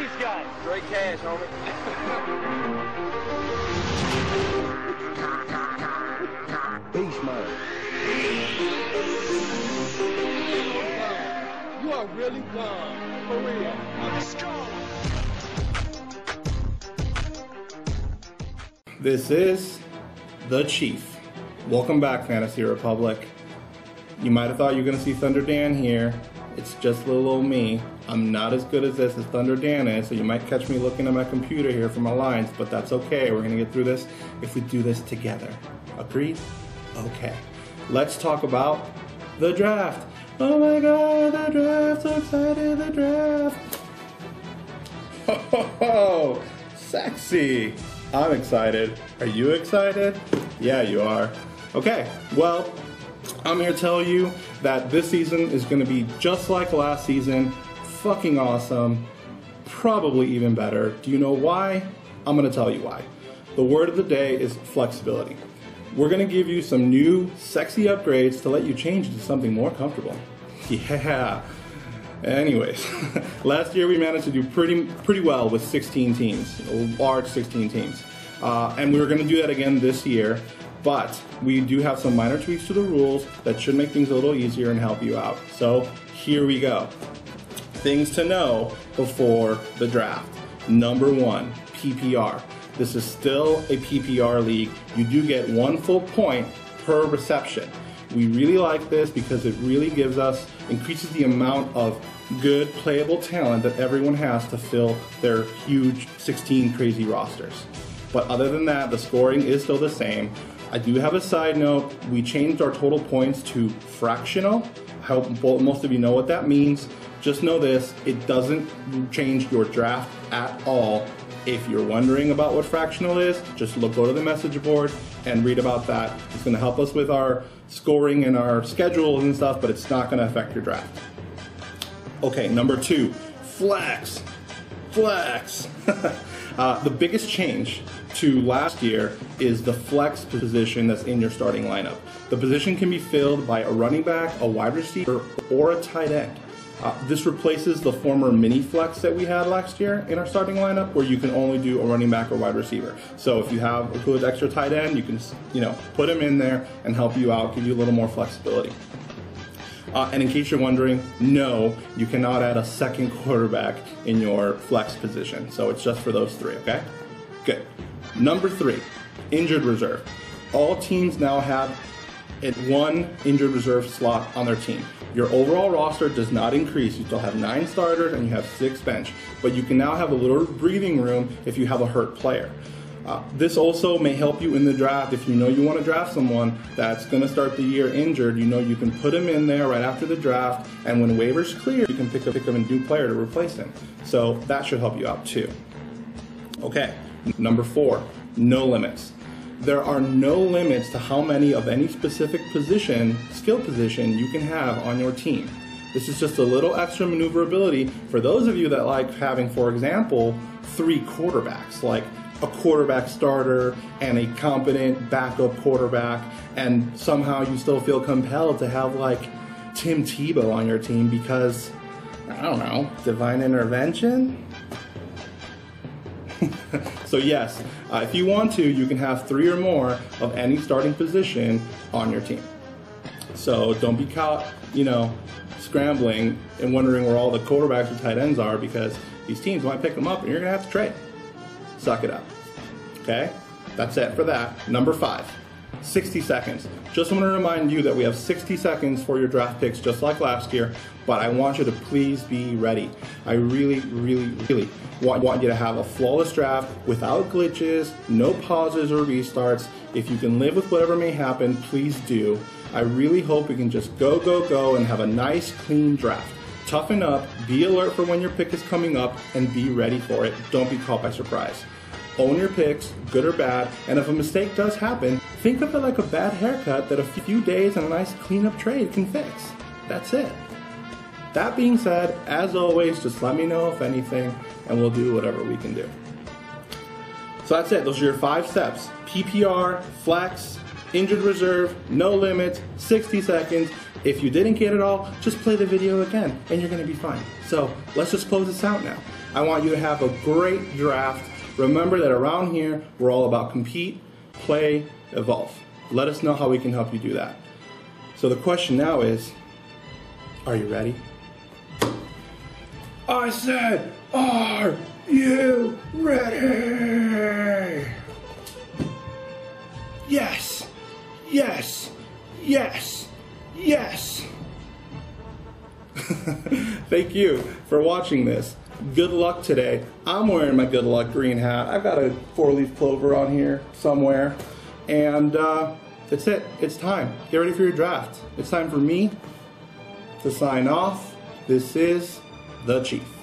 these guys? Great cash, homie. Pimer. You are really dumb. For real. Let's go. This is the Chief. Welcome back, Fantasy Republic. You might have thought you were going to see Thunder Dan here. It's just little old me. I'm not as good as this as Thunder Dan is, so you might catch me looking at my computer here for my lines, but that's okay. We're going to get through this if we do this together. Agreed? Okay. Let's talk about the draft. Oh my god, the draft, so excited, the draft. Oh, sexy. I'm excited. Are you excited? Yeah, you are. Okay, well, I'm here to tell you that this season is going to be just like last season. Fucking awesome. Probably even better. Do you know why? I'm going to tell you why. The word of the day is flexibility. We're going to give you some new sexy upgrades to let you change into something more comfortable. Yeah. Anyways, last year we managed to do pretty well with 16 teams, a large 16 teams. And we were going to do that again this year, but we do have some minor tweaks to the rules that should make things a little easier and help you out. So here we go. Things to know before the draft. Number one, PPR. This is still a PPR league. You do get 1 full point per reception. We really like this because it really increases the amount of good playable talent that everyone has to fill their huge 16 crazy rosters. But other than that, the scoring is still the same. I do have a side note. We changed our total points to fractional. I hope most of you know what that means. Just know this, it doesn't change your draft at all. If you're wondering about what fractional is, just go to the message board and read about that. It's going to help us with our scoring and our schedules and stuff, but it's not going to affect your draft. Okay, number two, flex. Flex. The biggest change to last year is the flex position that's in your starting lineup. The position can be filled by a running back, a wide receiver, or a tight end. This replaces the former mini flex that we had last year in our starting lineup, where you can only do a running back or wide receiver. So if you have a good extra tight end, you can put him in there and help you out, give you a little more flexibility. And in case you're wondering, no, you cannot add a second quarterback in your flex position. So it's just for those three, okay? Good. Number three, injured reserve. All teams now have one injured reserve slot on their team. Your overall roster does not increase. You still have 9 starters and you have 6 bench, but you can now have a little breathing room if you have a hurt player. This also may help you in the draft. If you know you want to draft someone that's going to start the year injured, you know you can put him in there right after the draft, and when waivers clear, you can pick up a new player to replace him. So that should help you out too. Okay, number 4, no limits. There are no limits to how many of any specific skill position you can have on your team. This is just a little extra maneuverability for those of you that like having, for example, 3 quarterbacks, like a quarterback starter and a competent backup quarterback, and somehow you still feel compelled to have like Tim Tebow on your team because, I don't know, divine intervention? So yes, if you want to, you can have 3 or more of any starting position on your team. So don't be caught, scrambling and wondering where all the quarterbacks or tight ends are, because these teams might pick them up and you're going to have to trade. Suck it up. Okay? That's it for that. Number 5, 60 seconds. Just want to remind you that we have 60 seconds for your draft picks just like last year, but I want you to please be ready. I really, really, really want you to have a flawless draft without glitches, no pauses or restarts. If you can live with whatever may happen, please do. I really hope we can just go, go, go and have a nice, clean draft. Toughen up, be alert for when your pick is coming up, and be ready for it. Don't be caught by surprise. Own your picks, good or bad, and if a mistake does happen, think of it like a bad haircut that a few days and a nice cleanup trade can fix. That's it. That being said, as always, just let me know if anything, and we'll do whatever we can do. So that's it. Those are your 5 steps. PPR, flex, injured reserve, no limits, 60 seconds. If you didn't get it all, just play the video again, and you're going to be fine. So let's just close this out now. I want you to have a great draft. Remember that around here, we're all about compete, play, evolve. Let us know how we can help you do that. So the question now is, are you ready? I said, are you ready? Yes, yes, yes, yes. Thank you for watching this. Good luck today. I'm wearing my good luck green hat. I've got a 4-leaf clover on here somewhere. And that's it. It's time. Get ready for your draft. It's time for me to sign off. This is the Chief.